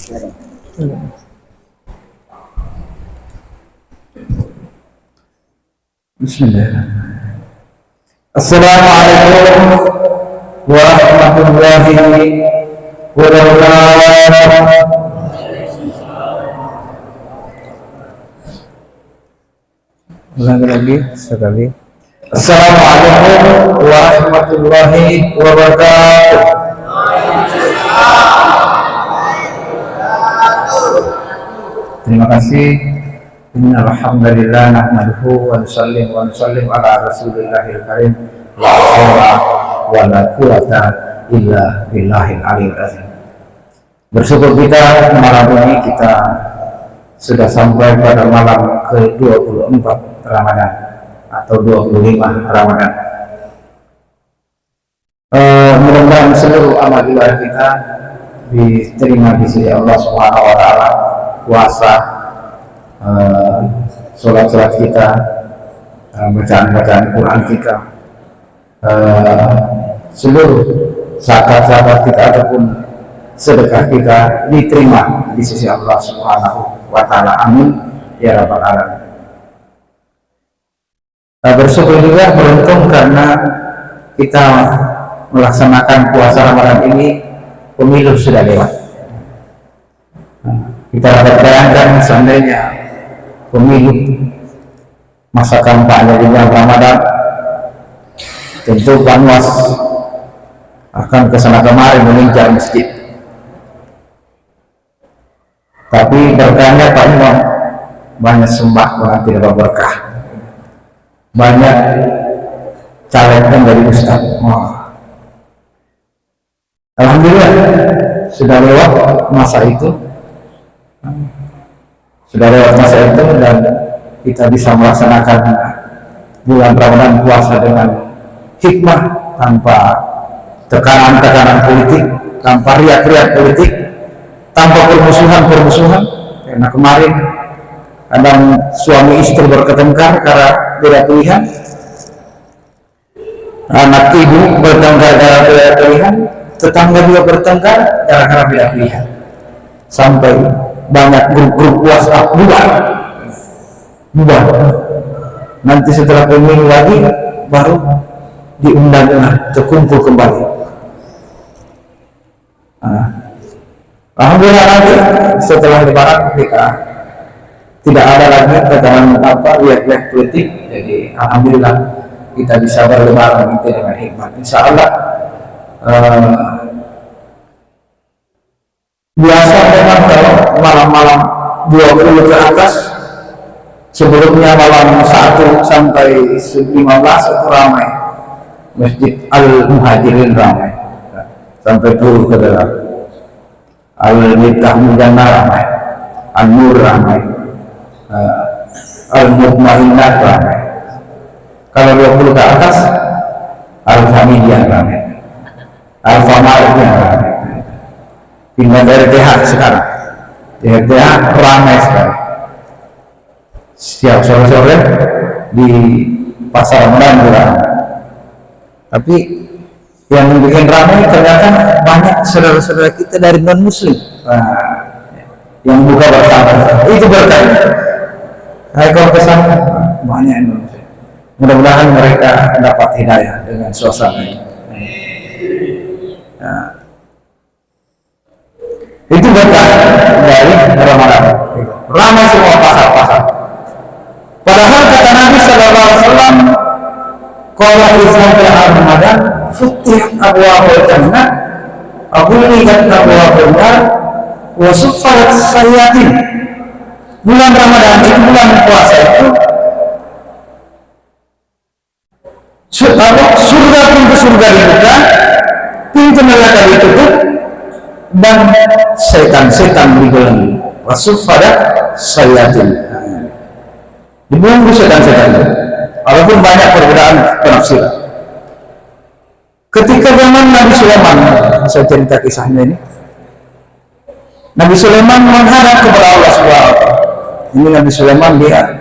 Bismillahirrahmanirrahim. Assalamualaikum warahmatullahi wabarakatuh. Ulangi lagi sekali. Assalamualaikum warahmatullahi wabarakatuh. Terima kasih. Alhamdulillah nahmaduhu wa nusallim ala rasulillahil karim. La haula wa la quwata illa billahil aliyil azim. Bersyukur kita malam ini kita sudah sampai pada malam ke-24 Ramadan atau 25 Ramadan. Mudah-mudahan seluruh amal ibadah kita diterima di sisi Allah Subhanahu wa taala. Puasa, sholat kita, bacaan Quran kita, seluruh zakat kita ataupun sedekah kita diterima di sisi Allah Subhanahu wa taala. Amin ya rabbal alamin. Bersyukur juga beruntung karena kita melaksanakan puasa Ramadan ini pemilu sudah lewat. Kita dapat bayangkan seandainya pemilu masa kampanye di bulan Ramadan, tentu Banwas akan kesana kemari mengincar masjid. Tapi berkahnya Pak Imam banyak sembah tidak berkah, banyak calegkan dari Ustaz. Alhamdulillah sudah lewat masa itu, dan kita bisa melaksanakan bulan Ramadan puasa dengan hikmah, tanpa tekanan politik, tanpa riak-riak politik, tanpa permusuhan. Karena kemarin kadang suami istri bertengkar karena beda pilihan, anak ibu bertengkar karena beda pilihan, tetangga juga bertengkar karena beda pilihan, sampai banyak grup WhatsApp bubar. Nanti setelah pemilu lagi baru diundang terkumpul kembali. Alhamdulillah nanti setelah Lebaran kita tidak ada lagi tekanan riak-riak politik. Jadi alhamdulillah kita bisa berlebaran itu dengan hikmat. Insya Allah biasa memang kalau malam-malam 20 ke atas, sebelumnya malam 1 sampai 15 itu ramai. Masjid Al-Muhajirin ramai sampai turun ke dalam. Al-Miftah Mujana ramai, An-Nur ramai, Al-Mutmainnah ramai. Kalau 20 ke atas, Al-Famidiyah ramai, Al-Famariyah ramai. Pindah dari TH sekarang, TH ramai sekarang. Setiap sore-sore di pasar Ramadan juga ramai. Tapi yang bikin ramai ternyata banyak saudara-saudara kita dari non-muslim yang buka bersama. Itu berkah. Kalau kesana banyak Indonesia. Mudah-mudahan mereka dapat hidayah dengan suasana ini. Itu berkah dari Ramadan. Ramai semua pasar-pasar. Padahal kata Nabi Sallallahu Alaihi Wasallam, kalau Islam pada Ramadan, futihat abwaabul jannah, aghliqat abwaabun nar, wa suffarat sayyatin. Bulan Ramadan itu, bulan puasa itu, surga pintu surga dibuka, pintu neraka ditutup, dan setan-setan dibelenggu. Wa suffarat sayyatin. Dibelenggu setan-setan. Walaupun banyak perbedaan penafsiran. Ketika zaman Nabi Sulaiman, saya cerita kisahnya ini. Nabi Sulaiman menghadap kepada Allah SWT. Ini Nabi Sulaiman dia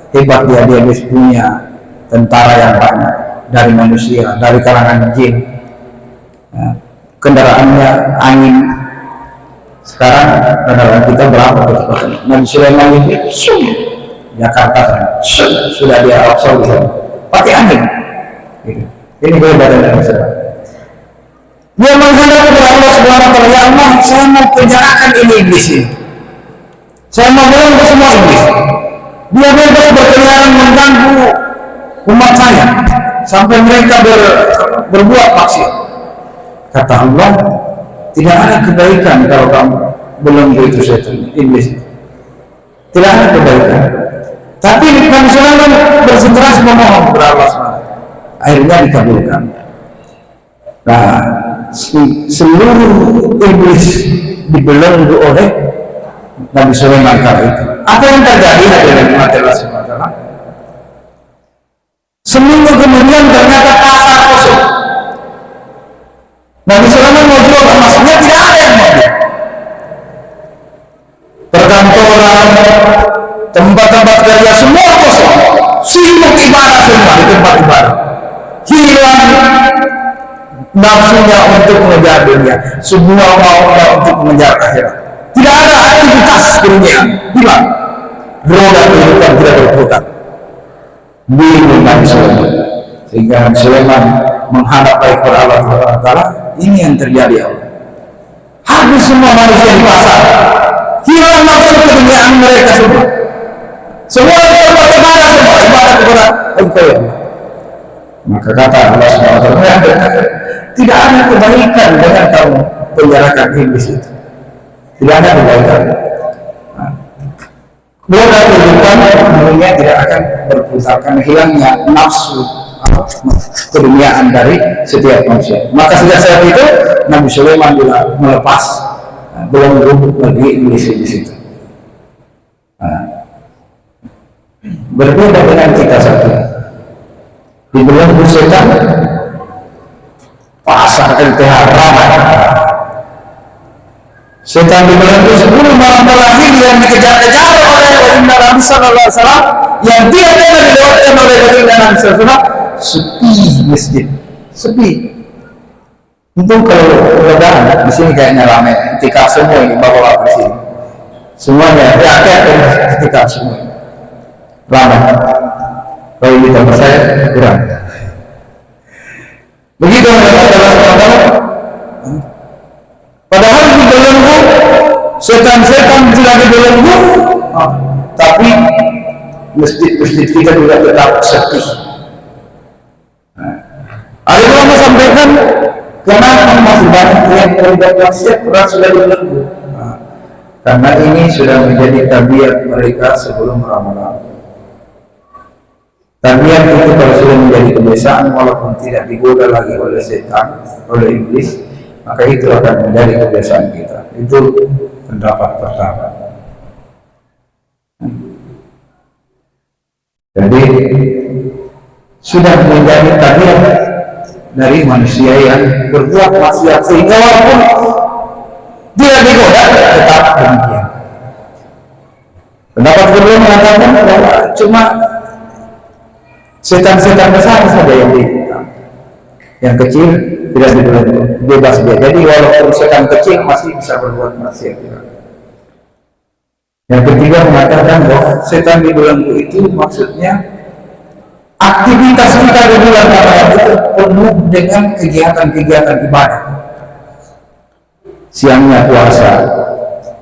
hebat, dia punya tentara yang banyak dari manusia, dari kalangan jin. Kendaraannya angin. Sekarang kendaraan kita berapa kecepatan. Nabi Sulaiman itu Jakarta kan, sudah di Arab Saudi kan, pakai angin. Gitu. Ini kehebatan Nabi Sulaiman. Dia menghadap kepada Allah Subhanahu wa taala, ya Allah, saya mau penjarakan ini iblis ini. Saya mau bilang ke semua iblis. Dia bebas berkeliaran mengganggu umat saya sampai mereka berbuat maksiat. Kata Allah, tidak ada kebaikan kalau kamu belenggu itu setan iblis. Tidak ada kebaikan. Tapi Nabi Sulaiman bersikeras memohon kepada Allah SWT. Akhirnya dikabulkan. Nah, seluruh iblis dibelenggu oleh Nabi Sulaiman kala itu. Apa yang terjadi hadirin Allah SWT? Seminggu kemudian ternyata pasar kosong. Nabi Sulaiman mau jual emasnya, tidak ada yang mau. Perkantoran, tempat-tempat kerja semua kosong, sibuk ibadah semua di tempat ibadah. Hilang nafsunya untuk mengejar dunia, semua maunya untuk mengejar akhirat. Tidak ada aktivitas dunia, hilang. Roda kehidupan tidak berputar. Bingung Nabi Sulaiman. Sehingga Nabi Sulaiman menghadap kepada Allah Taala. Ini yang terjadi Allah. Habis semua manusia di pasar. Hilang nafsu keduniaan mereka semua. Semua tempat ibadah semua ibadah kepada Engkau ya Allah. Maka kata Allah SWT, tidak ada kebaikan dengan kamu penjarakan iblis itu. Tidak ada kebaikan. Roda kehidupan dunia tidak akan berputar karena hilangnya nafsu keduniaan dari setiap manusia. Maka sejak saat itu Nabi Sulaiman juga melepas belenggu bagi iblis di situ. Berbeda dengan kita satu. Di belenggu setan pasar LTH ramai. Setan di belenggu 10 malam terakhir yang dikejar-kejar oleh Nabi Sallallahu Alaihi Wasallam, yang tidak pernah dilewatkan oleh Nabi Sallallahu Alaihi Wasallam. Sepi masjid, sepi. Itu kalau lebaran di sini kayaknya ramai, tikar semua ini bapak-bapak di sini. Semuanya rakyat tikar semua. Ramai. Kalau di tempat saya kurang. Begitu padahal di belenggu setan-setan tidak dibelenggu, tapi masjid-masjid kita juga tetap sepi. Ada ulama sampaikan kenapa masih banyak yang terlibat maksiat karena sudah dibelenggu. Karena ini sudah menjadi tabiat mereka sebelum Ramadan. Tabiat itu kalau sudah menjadi kebiasaan, walaupun tidak digoda lagi oleh setan, oleh iblis, maka itu akan menjadi kebiasaan kita. Itu pendapat pertama. Jadi sudah menjadi tabiat dari manusia yang berbuat maksiat, sehingga walaupun tidak digoda tetap demikian. Pendapat kedua mengatakan bahwa cuma setan-setan besar saja yang kecil tidak dibelenggu, bebas dia. Jadi walaupun setan kecil masih bisa berbuat maksiat. Yang ketiga mengatakan bahwa setan dibelenggu itu maksudnya aktivitas kita di bulan Ramadan itu penuh dengan kegiatan-kegiatan ibadah. Siangnya puasa,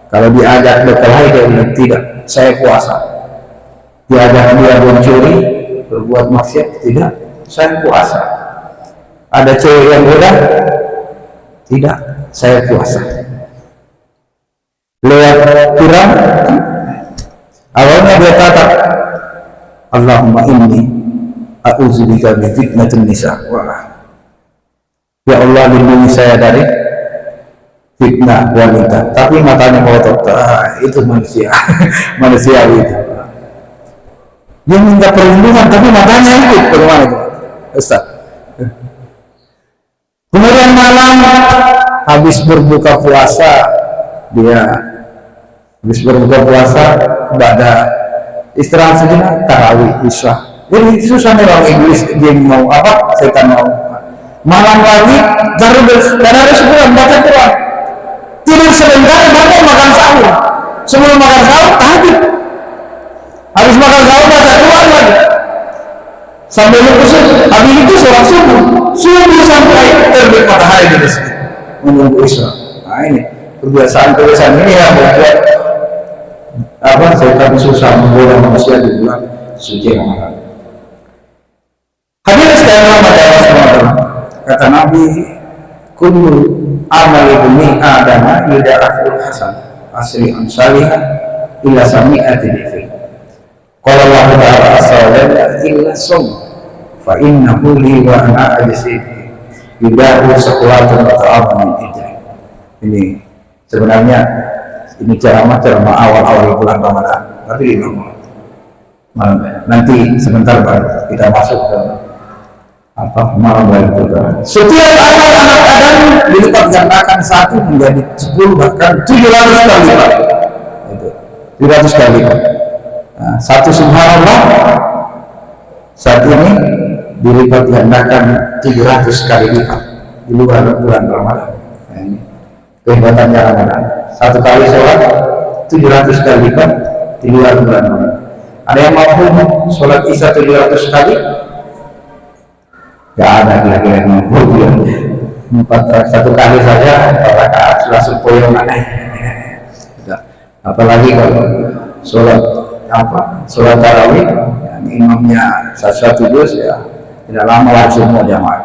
kalau diajak berkelahi dia bilang tidak, saya puasa. Diajak dia mencuri, berbuat maksiat, tidak, saya puasa. Ada cewek yang goda, tidak, saya puasa. Lewat tiram, awalnya dia kata, Allahumma inni a'udzubika min fitnatin nisa. Wah, ya Allah, lindungi saya dari fitnah wanita. Tapi matanya melotot, itu manusia. Manusia itu. Dia minta perlindungan tapi matanya ikut bagaimana itu? Ustaz. Kemudian malam habis berbuka puasa, dia habis berbuka puasa pada istirahat sejenak, tarawih, isya. Jadi susah memang iblis, dia mau apa, setan mau. Malam lagi baru sebulan baca Quran. Tidur sebentar, bangun makan makan sahur. Sebelum makan sahur tahajud. Habis makan sahur baca Quran lagi. Sambil berkusuk. Habis itu sholat subuh. Subuh sampai terbit matahari di masjid. Menunggu Isya. Nah ini kebiasaan-kebiasaan ini yang membuat setan susah menggoda manusia di bulan suci Ramadan. Hadirin sekalian rahmati Allah SWT. Kata Nabi, kullu amali bani Adam yudha'aful hasan asri salihah illa sami'ati dhikri. Qala Allah Ta'ala azza wa jalla illa sum fa innahu li wa ana ajzi yudha'u saqwatun wa ta'amun idri. Ini sebenarnya ini ceramah awal-awal bulan Ramadan, tapi di malam nanti sebentar baru kita masuk ke malam Lailatul Qadar. Setiap amal anak Adam dilipat gandakan 1 menjadi 10 bahkan 700 kali lipat. Itu 700 kali lipat. Nah, satu subhanallah saat ini dilipat gandakan 700 kali lipat di luar bulan Ramadan. Nah, ini kehebatannya Ramadan. Satu kali sholat 700 kali lipat di luar bulan Ramadan. Ada yang mampu sholat Isya 700 kali? Gak ada kira-kira yang mampu. 1 kali saja 4 rakaat sudah sempoyong aneh. Apalagi kalau sholat tarawih yang imamnya satu juz ya tidak lama langsung mau jamaah.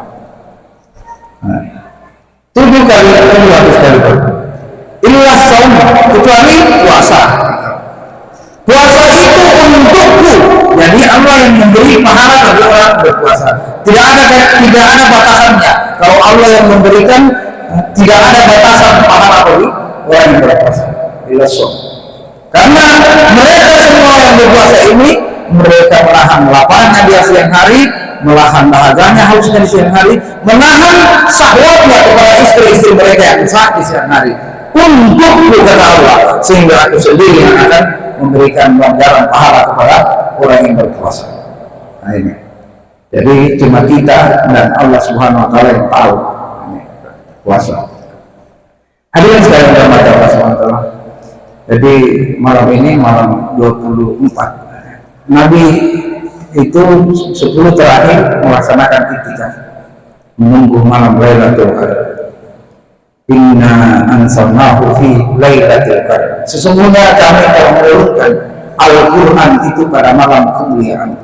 7 kali 700 kali lipat. Inilah saum, kecuali puasa. Puasa itu untukku. Jadi Allah yang memberi pahala bagi orang berpuasa. Tidak ada batasannya. Kalau Allah yang memberikan, tidak ada batasan pahala bagi orang yang berpuasa. Inilah saum. Karena mereka semua yang berpuasa ini, mereka menahan laparnya di siang hari, menahan dahaganya hausnya di siang hari, menahan syahwatnya kepada istri-istri mereka yang sah di siang hari. Untuk kata Allah, sehingga aku sendiri yang akan memberikan ganjaran pahala kepada orang yang berpuasa. Nah ini. Jadi cuma kita dan Allah Subhanahu Wa Taala yang tahu ini, puasa. Hadirin sekalian rahmati Allah Subhanahu Wa Taala. Jadi malam ini malam 24. Nabi itu 10 terakhir melaksanakan iktikaf, menunggu malam Lailatul Qadar. Inna anzalnahu fi lailatul qadar. Sesungguhnya kami telah menurunkan Al-Quran itu pada malam kemuliaan.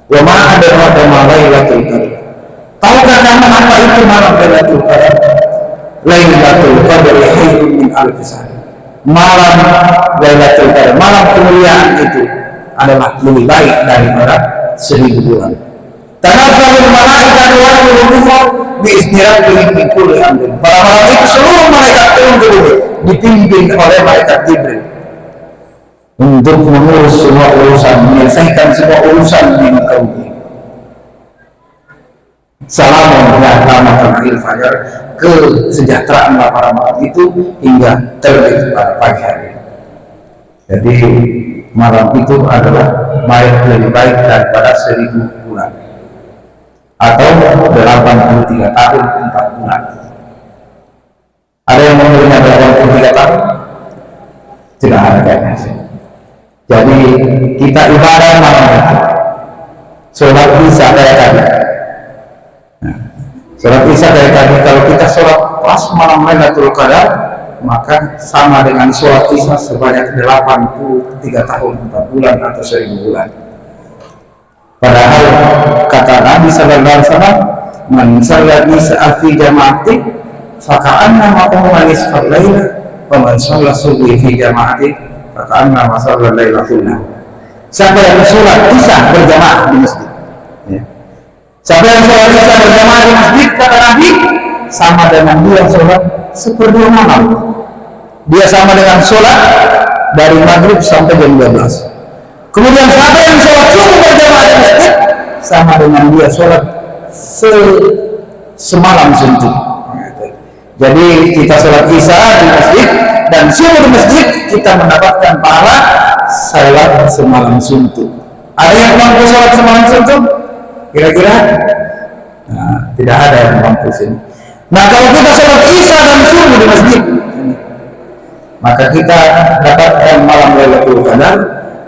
Wa ma adraka ma lailatul qadar. Tahukah kamu apa itu malam Lailatul Qadar? Lailatul Qadar khairun min alfi syahr. Malam Lailatul Qadar, malam kemuliaan itu adalah lebih baik daripada 1000 bulan. Tanazzalul malaikatu wal ruh biizni rabbihim min kulli amrin. Pada malam itu seluruh malaikat turun ke bumi dipimpin oleh malaikat Jibril untuk mengurus semua urusan, menyelesaikan semua urusan di muka bumi. Salamun ya rahmatan lil fajar, kesejahteraan pada malam itu hingga terbit pada pagi hari. Jadi malam itu adalah lebih baik daripada 1000 bulan atau 83 tahun 4 bulan. Ada yang memberinya 83 tahun? Tidak ada kayaknya. Jadi kita ibadah malam itu, sholat Isya kayak tadi. Sholat Isya kayak tadi, kalau kita sholat pas malam Lailatul Qadar, maka sama dengan sholat Isya sebanyak 83 tahun 4 bulan atau 1000 bulan. Padahal kata Nabi Sallallahu Alaihi Wasallam, "Man shalla Isya fi jama'ati, faka'anna ma'ahu nisfal laila, wa man shalla subhi fi jama'ati, faka'anna ma'ahu laila kullah." Siapa yang sholat Isya berjamaah di masjid, siapa yang sholat Isya berjamaah di masjid, kata Nabi, sama dengan dia sholat seperti malam. Dia sama dengan sholat dari maghrib sampai jam 12. Kemudian siapa yang sholat subuh berjamaah di masjid, sama dengan dia sholat semalam suntuk. Jadi kita sholat Isya di masjid dan subuh di masjid, kita mendapatkan pahala sholat semalam suntuk. Ada yang mampu sholat semalam suntuk? Kira-kira? Nah, tidak ada yang mampu sini. Nah, kalau kita sholat Isya dan subuh di masjid, maka kita dapatkan malam Lailatul Qadar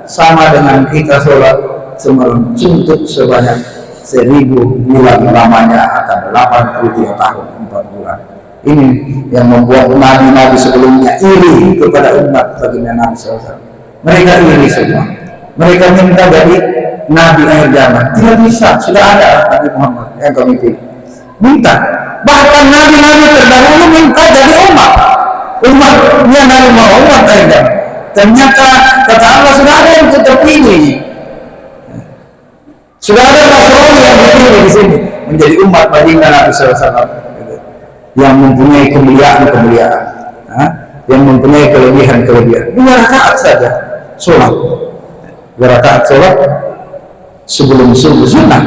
sama dengan kita sholat semalam suntuk sebanyak 1000 bulan lamanya atau 83 tahun 4 bulan. Ini yang membuat nabi-nabi sebelumnya iri kepada umat baginda Nabi SAW. Mereka iri semua. Mereka minta jadi nabi akhir zaman. Tidak bisa, sudah ada Nabi Muhammad yang kami pilih. Minta. Bahkan nabi-nabi terdahulu minta jadi umatnya Nabi Muhammad akhir zaman. Ternyata kata Allah sudah ada yang terpilih. Sudah ada Nasrani yang dipilih di sini menjadi umat baginda Nabi SAW yang mempunyai kemuliaan, yang mempunyai kelebihan. 2 rakaat saja sholat, 2 rakaat sholat sebelum subuh sunnah.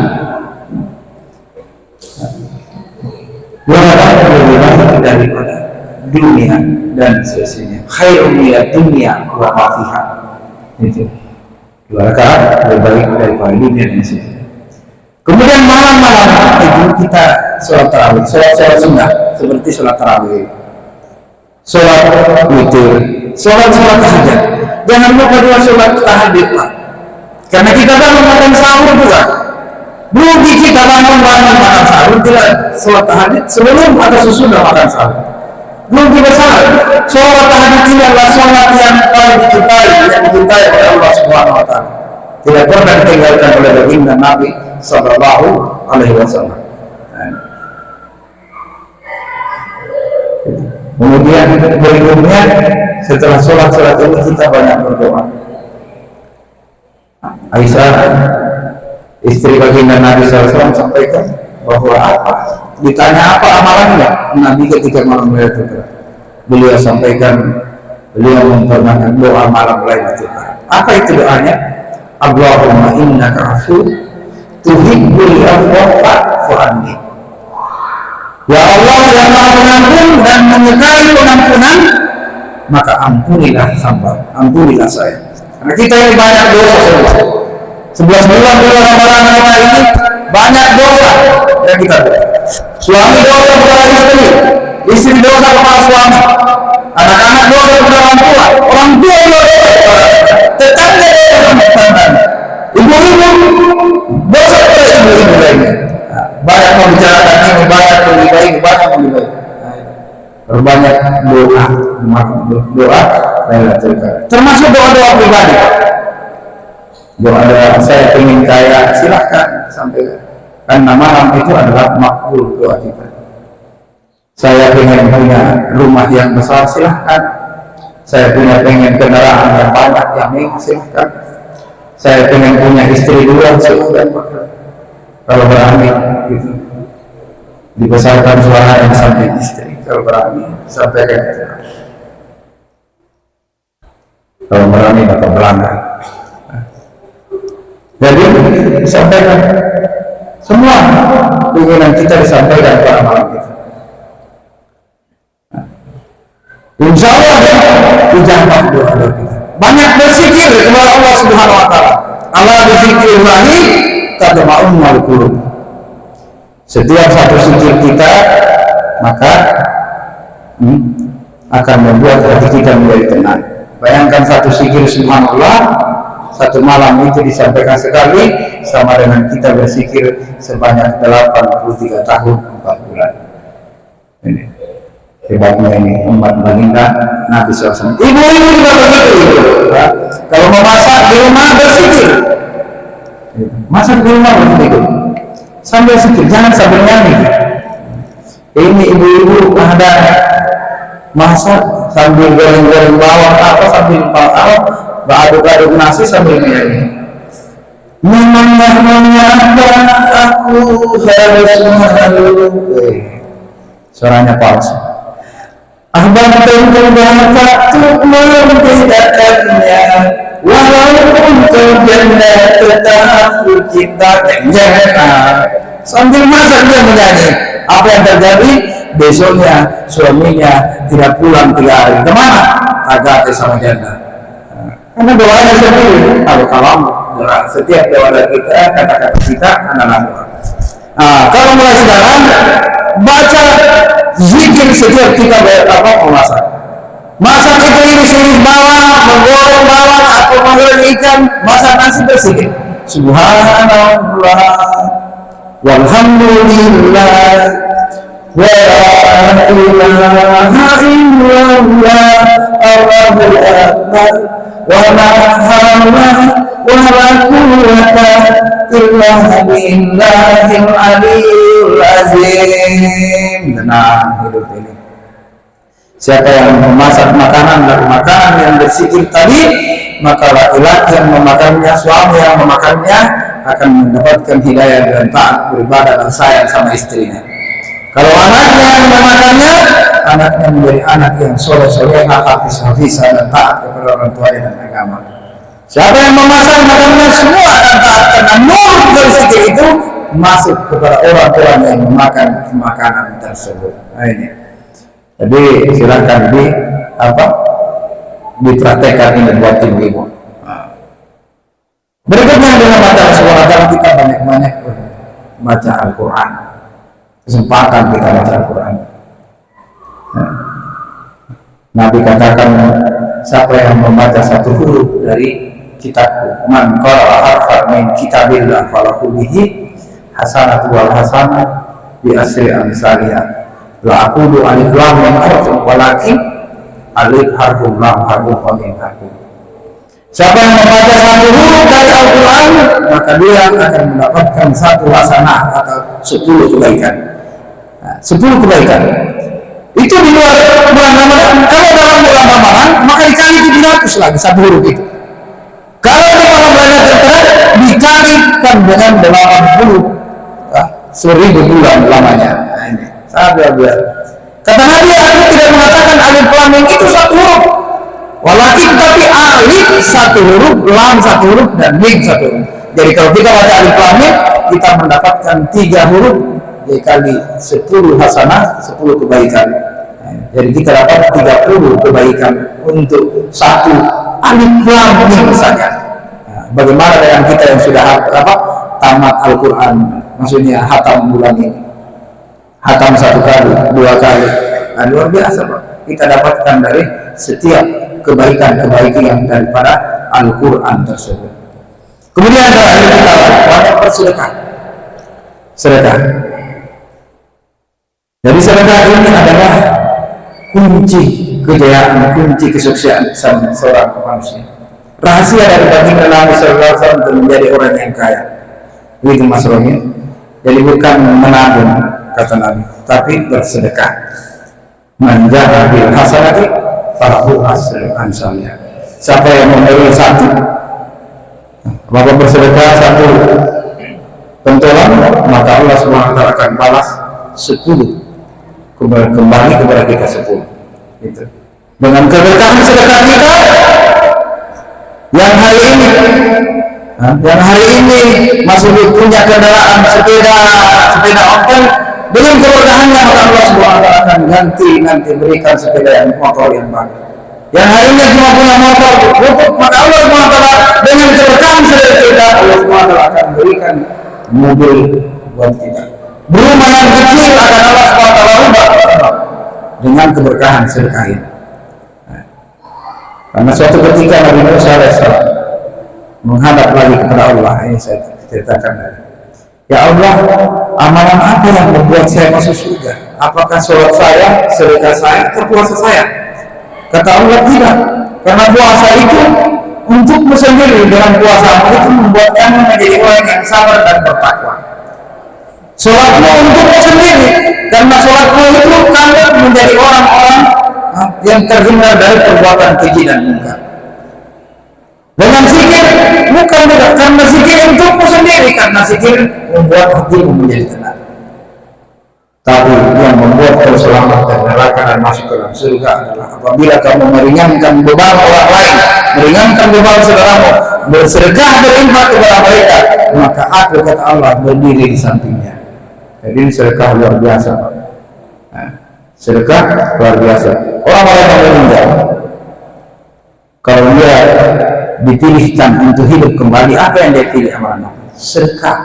2 rakaat lebih baik daripada dunia dan seisinya. Khairun minad dunya wa ma fiha. Itu 2 rakaat lebih baik daripada dunia dan seisinya. Kemudian malam-malam itu kita sholat tarawih, sholat sunnah seperti sholat tarawih, sholat witir, sholat tahajud. Jangan lupa juga sholat tahajud, Pak. Karena kita bangun makan sahur juga. Rugi kita bangun makan sahur tidak sholat tahajud sebelum atau sesudah makan sahur. Rugi besar. Sholat tahajud ini adalah sholat yang paling dicintai oleh Allah Subhanahu Wa Taala. Tidak pernah ditinggalkan oleh baginda Nabi Sallallahu Alaihi Wasallam. Kemudian berikutnya setelah sholat ini kita banyak berdoa. Aisyah, istri baginda Nabi SAW, sampaikan bahwa ditanya apa amalannya Nabi ketika malam Lailatul Qadar. Beliau sampaikan, beliau memperbanyak doa malam Lailatul Qadar. Apa itu doanya? Allahumma innaka afu tuhibbul afwa fa'fu anni. Ya Allah yang Maha Pengampun dan menyukai pengampunan, maka ampunilah hamba, ampunilah saya. Karena kita ini banyak dosa semua. 11 bulan Ramadan kita ini banyak dosa yang kita buat. Suami dosa kepada istri dosa kepada suami, anak-anak dosa kepada orang tua dosa tetangga dosa, ibu-ibu dosa kepada ibu-ibu lainnya. Banyak membicarakan ini, banyak mengibai ini, banyak mengibai. Berbanyak doa Lailatul Qadar. Termasuk doa-doa pribadi. Doa saya ingin kaya, silahkan sampaikan. Karena malam itu adalah makbul doa kita. Saya ingin punya rumah yang besar, silahkan. Saya pengen kendaraan yang banyak, yang mewah, silahkan. Saya ingin punya istri 2, silahkan. Kalau berani gitu, dibesarkan suara yang sampai istri. Kalau berani sampaikan itu. Kalau berani dapat Belanda. Jadi disampaikan semua keinginan kita disampaikan pada malam itu. Insya Allah dijawab doa kita. Banyak berzikir kepada Allah Subhanahu Wa Taala. Allah berzikirillahi tatma'innul qulub. Setiap satu zikir kita maka akan membuat hati kita menjadi tenang. Bayangkan satu zikir subhanallah satu malam itu disampaikan sekali sama dengan kita berzikir sebanyak 83 tahun 4 bulan. Ini hebatnya ini umat baginda Nabi SAW. Ibu-ibu juga begitu. Kalau mau masak di rumah berzikir. Masak di rumah berzikir. Sambil zikir, jangan sambil nyanyi. Ini ibu-ibu ada masak sambil goreng-goreng bawang apa sambil aduk-aduk nasi sambil nyanyi. Memangnya mengapa aku harus malu? Suaranya palsu. Abang tentu dapat membedakannya, walaupun terjanda tetap kita sambil masak dia menyanyi. Apa yang terjadi? Besoknya suaminya tidak pulang 3 hari. Kemana? Agak sama janda. Karena doanya sendiri. Kalau setiap doa kita, kata-kata kita adalah doa. Kalau mulai sekarang baca zikir setiap kita mau masak. Masak itu iris-iris bawang, menggoreng bawang atau menggoreng ikan, masak nasi bersih. Subhanallah, walhamdulillah, wa la ilaha illallah, Allahul akbar, wa la hawla wa la quwwata illa billahil aliyyil azim. Tenang hidup ini. Siapa yang memasak makanan dari makanan yang berzikir tadi, maka laki-laki yang memakannya, suami yang memakannya akan mendapatkan hidayah dan taat beribadah dan sayang sama istrinya. Kalau anaknya yang memakannya, anaknya menjadi anak yang soleh-soleh, hafiz-hafizah dan taat kepada orang tuanya dan agama. Siapa yang memasak makanan, semua akan taat karena nur berzikir itu masuk kepada orang-orang yang memakan makanan tersebut. Nah, ini. Jadi silakan dipraktekkan ini buat ibu-ibu. Berikutnya adalah baca suara kita banyak-banyak baca Al-Quran. Kesempatan kita baca Al-Quran. Nabi katakan siapa yang membaca satu huruf dari kitabku, man qara'a harfan min kitabillah falahu bihi hasanatu wal hasanah bi asri amsalihah. La aqulu alif lam mim harfun walakin alif harfun lam harfun wa mim harfun. Siapa yang membaca satu huruf dari Al-Quran, maka dia akan mendapatkan satu hasanah atau 10 kebaikan. 10 kebaikan. Itu di luar bulan Ramadan. Kalau dalam bulan Ramadan, maka dikali 700 lagi satu huruf itu. Kalau di malam Lailatul Qadar dikalikan dengan 1000 bulan lamanya. Nah, ini. Sabar. Kata Nabi, aku tidak mengatakan alif lam mim itu satu huruf. Walakin tapi alif satu huruf, lam satu huruf, dan mim satu huruf. Jadi kalau kita baca alif lam mim, kita mendapatkan 3 huruf dikali 10 hasanah, 10 kebaikan. Jadi kita dapat 30 kebaikan untuk satu alif lam mim saja. Bagaimana dengan kita yang sudah tamat Al-Quran, maksudnya hatam bulan ini? Hatam 1 kali, 2 kali, nah, luar biasa Pak. Kita dapatkan dari setiap kebaikan-kebaikan yang daripada Al-Quran tersebut. Kemudian ada kita banyak bersedekah. Sedekah. Jadi sedekah ini adalah kunci kejayaan, kunci kesuksesan seorang manusia. Rahasia dari baginda Nabi SAW untuk menjadi orang yang kaya. Begitu Mas Romi. Jadi bukan menabung, kata Nabi, tapi bersedekah. Man ja'a bil hasanati falahu asru amsalha. Siapa yang memberi satu, maka bersedekah satu pentolan, maka Allah SWT akan balas 10 kembali kepada kita 10. Gitu. Dengan keberkahan sedekah kita yang hari ini masih punya kendaraan sepeda ontel, dengan keberkahannya maka Allah SWT akan nanti berikan sepeda yang motor yang bagus. Yang hari ini cuma punya motor luput, maka Allah SWT dengan keberkahan sedekah kita, Allah SWT akan berikan mobil buat kita. Rumah yang kecil akan Allah SWT rubah dengan keberkahan sedekah ini. Karena suatu ketika Nabi Musa AS menghadap lagi kepada Allah, ini saya ceritakan tadi. Ya Allah, amalan apa yang membuat saya masuk surga? Apakah sholat saya, sedekah saya, atau puasa saya? Kata Allah, tidak. Karena puasa itu untukmu sendiri. Dengan puasa itu membuat kamu menjadi orang yang sabar dan bertakwa. Sholatmu untukmu sendiri. Karena sholatmu itu kamu menjadi orang-orang yang terhindar dari perbuatan keji dan munkar. Dengan zikir bukan juga, karena zikir untukmu sendiri, karena zikir membuat hatimu menjadi tenang. Tapi yang membuat kau selamat dari neraka dan masuk ke dalam surga adalah apabila kamu meringankan beban orang lain, meringankan beban saudaramu, bersedekah berinfak kepada mereka, maka aku, kata Allah, berdiri di sampingnya. Jadi sedekah luar biasa, Pak. Nah, sedekah luar biasa. Orang-orang yang meninggal, kalau dia dipilihkan untuk hidup kembali, apa yang dia pilih amalan? Sedekah.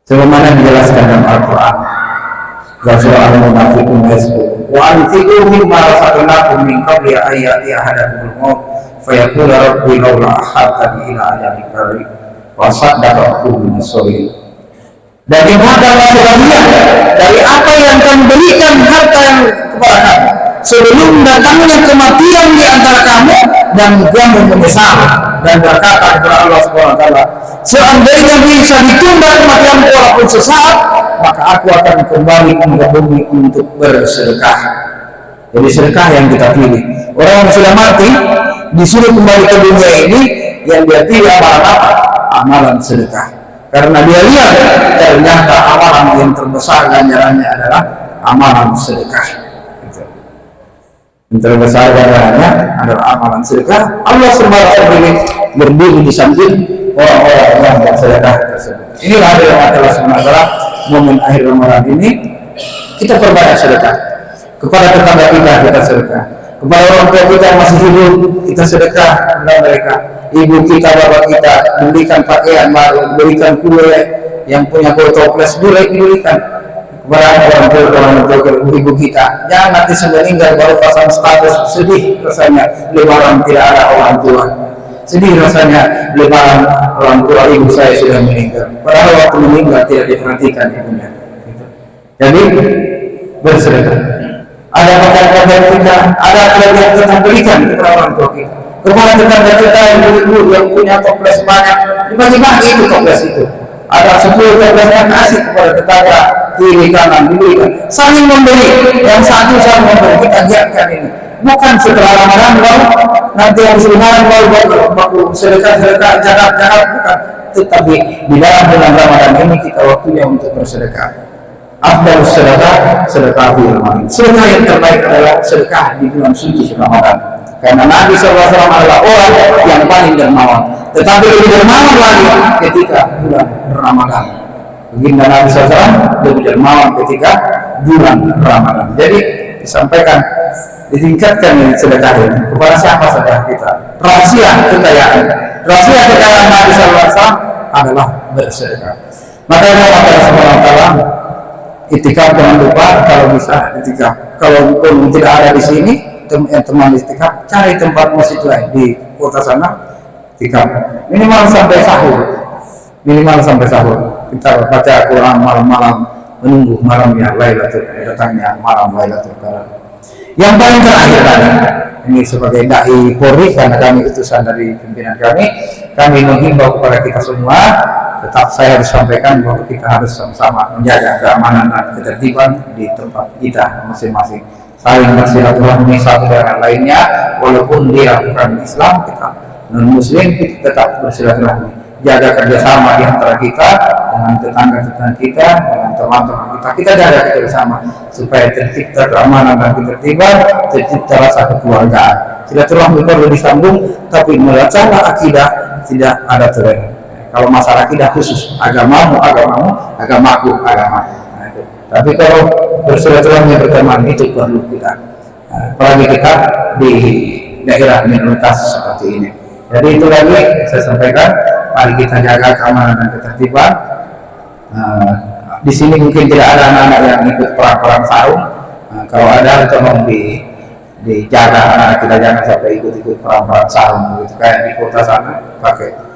Sebagaimana dijelaskan dalam Al-Quran, surah Al-Munafiqun ayat 10. Wa anfiqu mimma razaqnakum min qabli an ya'tiya ahadakumul maut fayaqulu rabbi laula akhartani ila ajalin qarib wa saddaqa min as-solihin. Dan infakkanlah sebagian dari apa yang kamu berikan harta yang kepada kamu sebelum datangnya kematian di antara kamu dan kamu menyesal dan berkata kepada Allah Subhanahu wa taala, seandainya bisa ditunda kematian walaupun sesaat, maka aku akan kembali ke bumi untuk bersedekah. Jadi sedekah yang kita pilih. Orang yang sudah mati disuruh kembali ke dunia ini, yang dia pilih amalan sedekah. Karena dia lihat ternyata amalan yang terbesar ganjarannya adalah amalan sedekah. Yang terbesar ganjarannya adalah amalan sedekah. Allah SWT berdiri di samping orang-orang yang bersedekah tersebut. Inilah yang Allah SWT momen akhir Ramadan ini kita perbanyak sedekah. Kepada tetangga kita sedekah. Kepada orang tua kita yang masih hidup, kita sedekah kepada mereka. Ibu kita, bapak kita berikan pakaian baru, berikan kue, yang punya kue toples diberikan kepada orang tua ibu kita. Jangan nanti meninggal baru pasang status, sedih rasanya lebaran tidak ada orang tua. Sedih rasanya lebaran orang tua ibu saya sudah meninggal. Padahal waktu meninggal tidak diperhatikan ibunya. Jadi bersedekah. Ada pakaian kita, ada kelebihan kita berikan kepada orang tua kita. Kepada tetangga kita yang ibu yang punya toples banyak, dibagi-bagi itu toples itu. Ada 10 toples yang kasih kepada tetangga kiri kanan diberikan. Saling memberi, yang satu saling memberi. Kita giatkan ini. Bukan setelah Ramadan baru nanti yang Ramadan baru sedekah jarak bukan. Tetapi di dalam bulan Ramadan ini kita waktunya untuk bersedekah. Afdalus sedekah di Ramadan. Sedekah yang terbaik adalah sedekah di bulan suci Ramadan. Karena Nabi SAW adalah orang yang paling dermawan. Tetapi lebih dermawan lagi ketika bulan Ramadan. Baginda Nabi SAW lebih dermawan ketika bulan Ramadan. Jadi disampaikan, ditingkatkan sedekah ini kepada siapa saja kita. Rahasia kekayaan Nabi SAW adalah bersedekah. Maka Allah SWT itikaf jangan lupa, kalau bisa itikaf. Kalau pun tidak ada di sini, teman itikaf, cari tempat masjid lain di kota sana itikaf. Minimal sampai sahur. Kita baca Quran malam-malam, menunggu malamnya datangnya malam Lailatul Qadar. Yang paling terakhir tadi, ini sebagai dai Polri, karena kami utusan dari pimpinan kami menghimbau kepada kita semua. Tetap saya harus sampaikan bahwa kita harus sama-sama menjaga keamanan dan ketertiban di tempat kita masing-masing. Saling bersilaturahmi satu dengan lainnya, walaupun dia bukan Islam, kita non-Muslim, kita tetap bersilaturahmi. Jaga kerjasama di antara kita dengan tetangga-tetangga kita, dengan teman-teman kita. Kita jaga bersama supaya tercipta keamanan dan ketertiban, tercipta rasa kekeluargaan. Silaturahmi perlu disambung, tapi masalah akidah tidak ada toleransi. Kalau masalah akidah khusus, agamamu, agamaku. Nah, itu. Tapi kalau bersilaturahmi berteman itu perlu kita, apalagi kita di daerah minoritas seperti ini. Jadi itu lagi saya sampaikan, mari kita jaga keamanan dan ketertiban. Di sini mungkin tidak ada anak-anak yang ikut perang sarung. Kalau ada, tolong dijaga anak-anak kita, jangan sampai ikut perang sarung begitu kayak di kota sana, pakai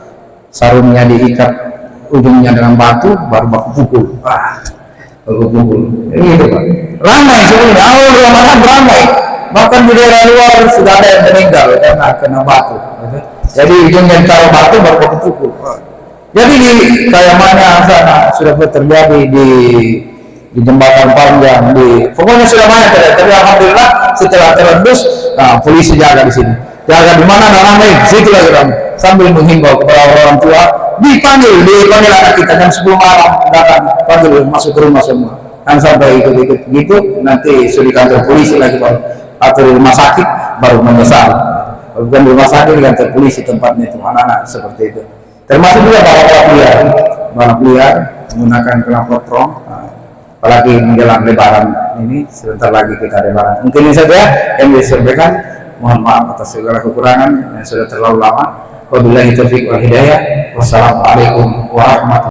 sarungnya diikat ujungnya dengan batu, baru baku pukul. Ini itu Pak. Ramai sebenarnya, awal Ramadan ramai. Bahkan di daerah luar sudah ada yang meninggal karena kena batu. Jadi ujungnya ditaruh batu, baru baku pukul. Jadi di Kayamana sana sudah terjadi di jembatan panjang, pokoknya sudah banyak terjadi. Tapi alhamdulillah setelah terendus, polisi jaga di sini. Jaga di mana ramai, situ lagi ramai. Sambil menghimbau kepada orang tua, dipanggil anak kita jam 10 malam, datang panggil masuk ke rumah semua. Kan sampai ikut gitu, nanti sudah di kantor polisi lagi baru, atau di rumah sakit baru menyesal. Bukan di rumah sakit, di kantor polisi tempatnya itu anak-anak seperti itu. Termasuk juga balap liar menggunakan knalpot trong. Apalagi menjelang Lebaran ini, sebentar lagi kita Lebaran. Mungkin ini saja yang bisa disampaikan. Mohon maaf atas segala kekurangan yang sudah terlalu lama. Wabillahi taufiq wal hidayah. Wassalamualaikum warahmatullahi wabarakatuh.